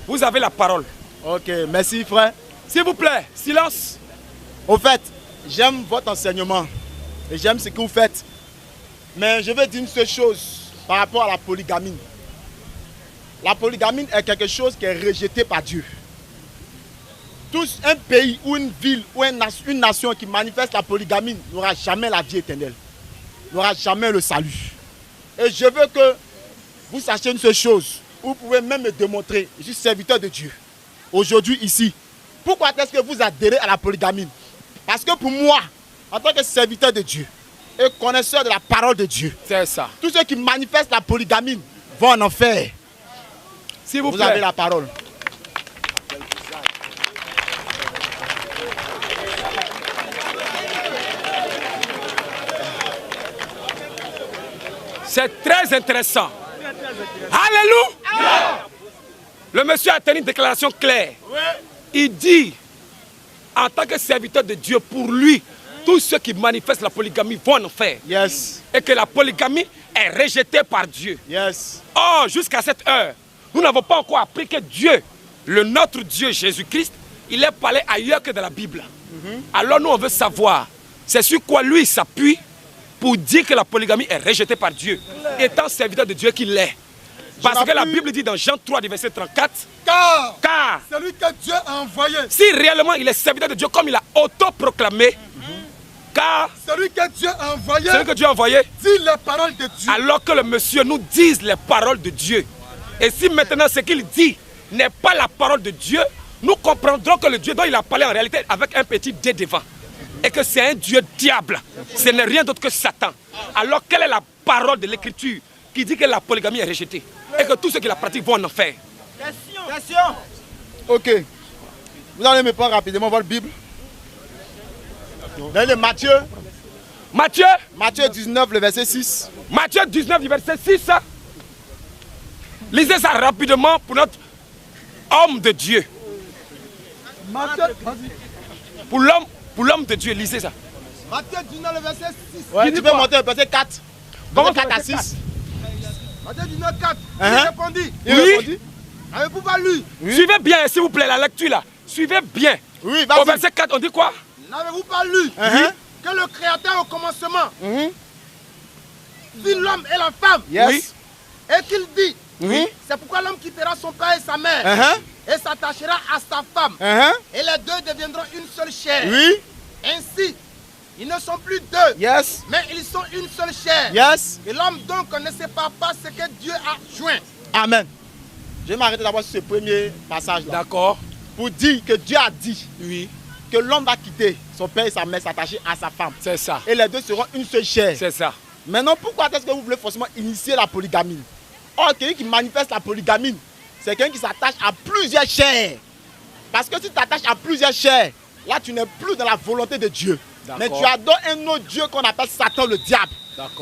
Vous avez la parole. Ok, merci frère. S'il vous plaît, silence. Au fait, j'aime votre enseignement et j'aime ce que vous faites. Mais je veux dire une seule chose par rapport à la polygamie. La polygamie est quelque chose qui est rejeté par Dieu. Un pays ou une ville ou une nation qui manifeste la polygamie n'aura jamais la vie éternelle. N'aura jamais le salut. Et je veux que vous sachiez une seule chose. Vous pouvez même me démontrer. Je suis serviteur de Dieu. Aujourd'hui ici. Pourquoi est-ce que vous adhérez à la polygamie? Parce que pour moi, en tant que serviteur de Dieu et connaisseur de la parole de Dieu, c'est ça. Tous ceux qui manifestent la polygamie vont en enfer. S'il vous plaît. Vous avez la parole. C'est très intéressant. Alléluia. Le monsieur a tenu une déclaration claire. Il dit, en tant que serviteur de Dieu, pour lui, tous ceux qui manifestent la polygamie vont en enfer. Yes. Et que la polygamie est rejetée par Dieu. Yes. Or, jusqu'à cette heure, nous n'avons pas encore appris que Dieu, notre Dieu Jésus-Christ, il est parlé ailleurs que dans la Bible. Alors nous, on veut savoir, c'est sur quoi lui il s'appuie pour dire que la polygamie est rejetée par Dieu, étant serviteur de Dieu qu'il est. Parce que la Bible dit dans Jean 3, verset 34, car celui que Dieu a envoyé, si réellement il est serviteur de Dieu comme il a autoproclamé, car celui que Dieu a envoyé, dit les paroles de Dieu. Alors que le monsieur nous dise les paroles de Dieu. Et si maintenant ce qu'il dit n'est pas la parole de Dieu, nous comprendrons que le Dieu dont il a parlé en réalité avec un petit D devant. Et que c'est un Dieu diable. Ce n'est rien d'autre que Satan. Alors quelle est la parole de l'Écriture qui dit que la polygamie est rejetée et que tous ceux qui la pratiquent vont en enfer? Question. Ok. Vous allez me prendre rapidement votre Bible. Dans Matthieu. Matthieu 19, le verset 6. Matthieu 19, le verset 6. Lisez ça rapidement pour notre homme de Dieu. Pour l'homme de Dieu, lisez ça. Matthieu 19, le verset 6. Ouais, tu peux monter le verset 4. Comment 4 à 6. Matthieu 19, 4. Il répondit. Oui. Avez-vous pas lu? Suivez bien, s'il vous plaît, la lecture là. Suivez bien. Oui, au verset 4, on dit quoi? N'avez-vous pas lu que le Créateur au commencement fit l'homme et la femme? Yes. Et qu'il dit, c'est pourquoi l'homme quittera son père et sa mère et s'attachera à sa femme. Et les deux deviendront une seule chair. Oui. Ainsi, ils ne sont plus deux, yes, mais ils sont une seule chair. Yes. Et l'homme donc ne sépare pas ce que Dieu a joint. Amen. Je vais m'arrêter d'abord sur ce premier passage-là. D'accord. Pour dire que Dieu a dit que l'homme va quitter son père et sa mère, s'attacher à sa femme. C'est ça. Et les deux seront une seule chair. C'est ça. Maintenant, pourquoi est-ce que vous voulez forcément initier la polygamie? Or, quelqu'un qui manifeste la polygamie, c'est quelqu'un qui s'attache à plusieurs chairs. Parce que si tu t'attaches à plusieurs chairs, là tu n'es plus dans la volonté de Dieu. Mais tu adores un autre Dieu qu'on appelle Satan, le diable.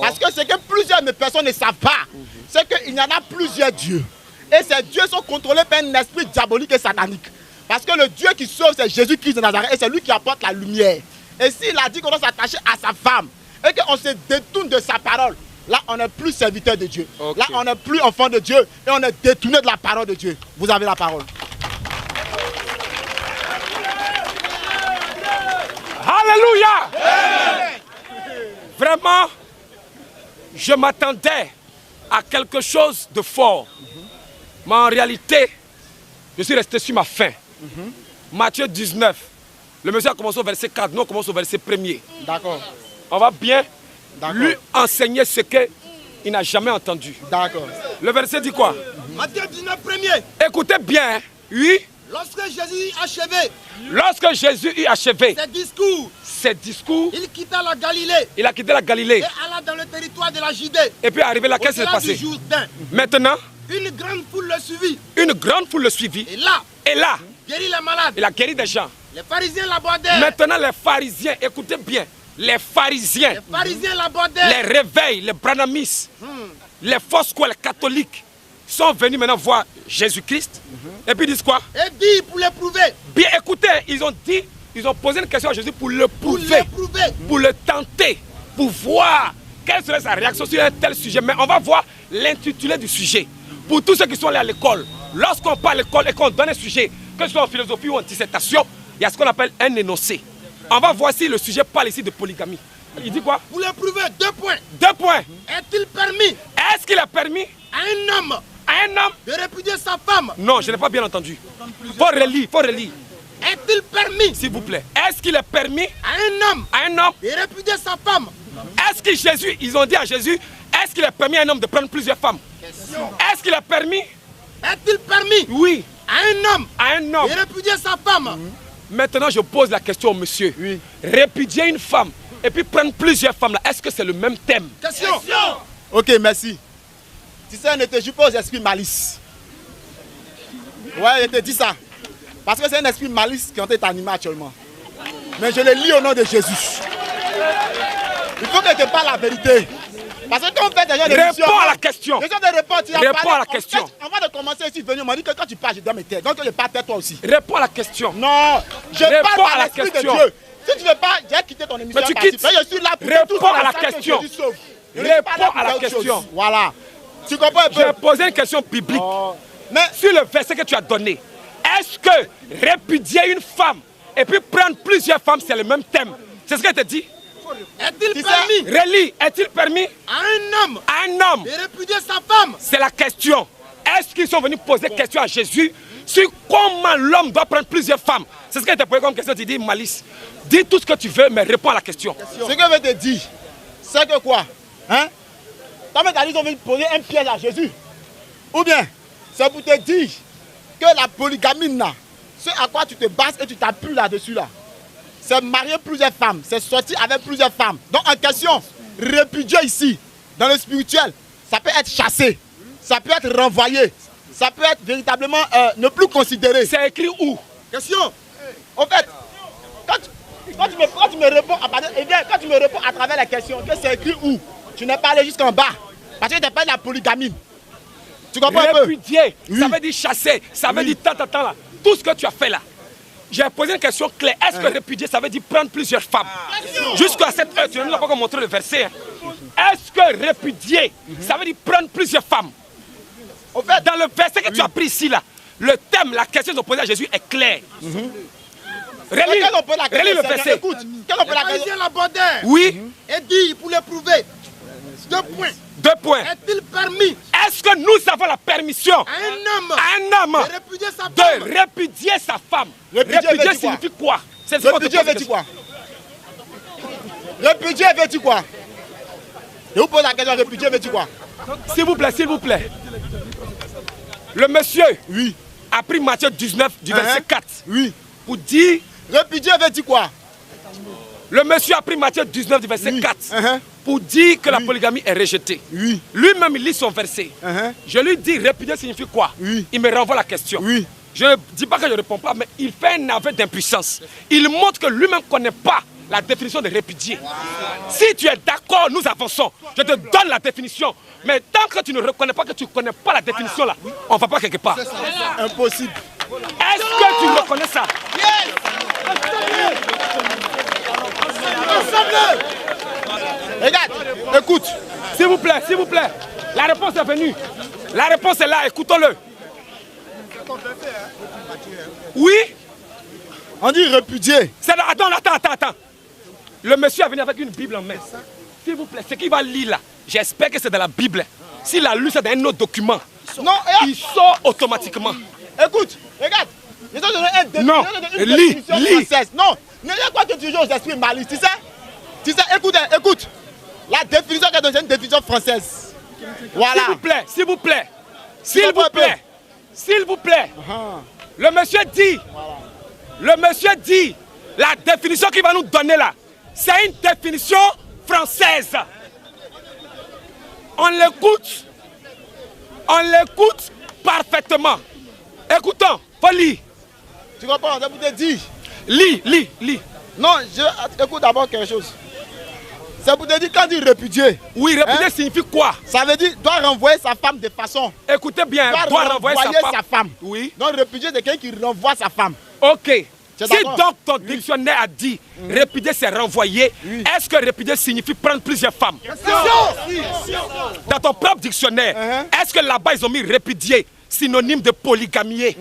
Parce que ce que plusieurs personnes ne savent pas, c'est qu'il y en a plusieurs dieux. Et ces dieux sont contrôlés par un esprit diabolique et satanique. Parce que le Dieu qui sauve, c'est Jésus-Christ de Nazareth et c'est lui qui apporte la lumière. Et s'il a dit qu'on doit s'attacher à sa femme et qu'on se détourne de sa parole, là on n'est plus serviteur de Dieu. Là on n'est plus enfant de Dieu et on est détourné de la parole de Dieu. Vous avez la parole. Alléluia. Vraiment, je m'attendais à quelque chose de fort. Mais en réalité, je suis resté sur ma faim. Matthieu 19. Le monsieur a commencé au verset 4, nous on commence au verset 1er. D'accord. On va bien lui enseigner ce qu'il n'a jamais entendu. D'accord. Le verset dit quoi? Matthieu 19, 1er. Écoutez bien, oui. Lorsque Jésus eut achevé. Lorsque Jésus eut achevé ses discours, il quitta la Galilée. Il a quitté la Galilée. Et alla dans le territoire de la Judée. Et puis arrivé là, qu'est-ce qui s'est passé? Maintenant, une grande foule le suivit. Une grande foule le suivit. Et là, guérit les malades. Il a guéri des gens. Les pharisiens l'abordèrent. Maintenant, les pharisiens, écoutez bien, les pharisiens l'abordèrent. Les réveils, les branamis, les fausses squales catholiques sont venus maintenant voir Jésus-Christ. Et puis ils disent quoi? Et dit pour l'éprouver. Bien écoutez, ils ont posé une question à Jésus pour le prouver, pour le tenter, pour voir quelle serait sa réaction sur un tel sujet. Mais on va voir l'intitulé du sujet. Pour tous ceux qui sont allés à l'école, Lorsqu'on parle à l'école et qu'on donne un sujet, que ce soit en philosophie ou en dissertation, il y a ce qu'on appelle un énoncé. On va voir si le sujet parle ici de polygamie. Il dit quoi? Vous le prouvez, 2 points. 2 points. Est-il permis Est-ce qu'il est permis à un homme de répudier sa femme? Non, je n'ai pas bien entendu. Faut relire, faut relire. Est-il permis, s'il vous plaît, est-ce qu'il est permis à un homme de répudier sa femme? Est-ce que Jésus, ils ont dit à Jésus, est-ce qu'il est permis à un homme de prendre plusieurs femmes? Est-ce qu'il est permis? Est-il permis, oui, à un homme de répudier sa femme? Maintenant, je pose la question au monsieur. Oui. Répudier une femme et puis prendre plusieurs femmes, là, est-ce que c'est le même thème? Question. Ok, merci. Tu sais, ne te joue pas aux esprits malice. Ouais, je te dis ça. Parce que c'est un esprit malice qui est en train d'animer actuellement. Mais je le lis au nom de Jésus. Il faut que tu parles la vérité. Parce que quand on fait des gens de Réponds à la question. Les gens de réponse, tu as Réponds parlé. à la question. Avant de commencer ici, venu, on m'a dit que quand tu parles, je dois me taire. Donc je parle toi aussi. Réponds à la question. Non, je Réponds parle à à la l'esprit de question. Dieu. Si tu ne veux pas, j'ai quitté ton émission. Mais tu parce quittes. que je suis là pour Réponds tout à la ça que question. Jésus sauve. Je ne Réponds suis pas là pour à la faire autre question. chose. Voilà. Tu comprends un peu? J'ai posé une question biblique. Oh. Mais Sur le verset que tu as donné, est-ce que répudier une femme et puis prendre plusieurs femmes, c'est le même thème? C'est ce que je te dis. Est-il permis Relis, est-il permis à un homme de répudier sa femme? C'est la question. Est-ce qu'ils sont venus poser question à Jésus sur comment l'homme doit prendre plusieurs femmes? C'est ce que je te posé comme question. Tu dis malice. Dis tout ce que tu veux, mais réponds à la question. ce que je veux te dire, c'est que quoi? Hein? T'as même dit qu'ils ont venu poser un piège à Jésus. Ou bien, c'est pour te dire que la polygamie, là, ce à quoi tu te bases et tu t'appuies là-dessus, là, c'est marier plusieurs femmes, c'est sortir avec plusieurs femmes. Donc en question, répudier ici, dans le spirituel, ça peut être chassé, ça peut être renvoyé, ça peut être véritablement ne plus considéré. C'est écrit où? Question. En fait, quand tu me réponds quand tu me réponds à travers la question, que c'est écrit où? Tu n'es pas allé jusqu'en bas. Parce que tu n'es pas de la polygamie. Tu comprends un peu? Répudier, Oui. ça veut dire chasser, ça veut dire tant là. Tout ce que tu as fait là. J'ai posé une question claire. Est-ce que répudier, ça veut dire prendre plusieurs femmes? Jusqu'à cette heure, tu ne nous as pas encore montré le verset. Hein. Est-ce que répudier, ça veut dire prendre plusieurs femmes? En fait, Dans le verset que tu as pris ici, là, le thème, la question qu'ils ont posée à Jésus est claire. Relis le verset. Écoute, quel on peut la question? Pharisien l'abordèrent Oui, et dit pour le prouver. 2 points. 2 points. Est-il permis Est-ce que nous avons la permission à un homme de de répudier sa femme? répudier sa femme? Répudier veut dire signifie quoi? C'est ce qu'on te Répudier pose veut dire quoi? Répudier veut dire quoi? Je vous pose la question, répudier veut dire quoi? S'il vous plaît, s'il vous plaît. Le monsieur Oui. a pris Matthieu 19 du verset 4 Oui. pour dire... Répudier veut dire quoi? Le monsieur a pris Matthieu 19 du verset 4 pour dire que la polygamie est rejetée. Oui. Lui-même, il lit son verset. Je lui dis, répudier signifie quoi? Oui. Il me renvoie la question. Oui. Je ne dis pas que je ne réponds pas, mais il fait un aveu d'impuissance. Il montre que lui-même ne connaît pas la définition de répudier. Si tu es d'accord, nous avançons. Je te donne la définition. Mais tant que tu ne reconnais pas que tu ne connais pas la définition là, on ne va pas quelque part. Impossible. Est-ce que tu reconnais ça? Regarde, écoute. S'il vous plaît, s'il vous plaît. La réponse est venue. La réponse est là, écoutons-le. Oui? On dit répudier. Attends. Le monsieur est venu avec une Bible en main. S'il vous plaît, ce qu'il va lire là, j'espère que c'est dans la Bible. S'il a lu ça dans un autre document, Non, il sort automatiquement. écoute, regarde. Je te donne Non, une lis. définition française. Non, ne dis pas que tu joues aux esprits malice, tu sais, écoute. La définition qu'elle donne, c'est une définition française. Voilà. S'il vous plaît. Le monsieur dit, la définition qu'il va nous donner là, c'est une définition française. On l'écoute parfaitement. Écoutons, faut lire. Tu comprends, je vous te dis. Lis. Non, écoute d'abord quelque chose. C'est pour te dire quand tu répudier. Oui, répudier signifie quoi? Ça veut dire doit renvoyer sa femme de façon. Écoutez bien, doit renvoyer sa femme. Oui. Donc répudier c'est quelqu'un qui renvoie sa femme. Ok. Si d'accord? donc ton dictionnaire a dit répudier c'est renvoyer, est-ce que répudier signifie prendre plusieurs femmes? Dans ton propre dictionnaire, est-ce que là-bas ils ont mis répudier? synonyme de polygamier.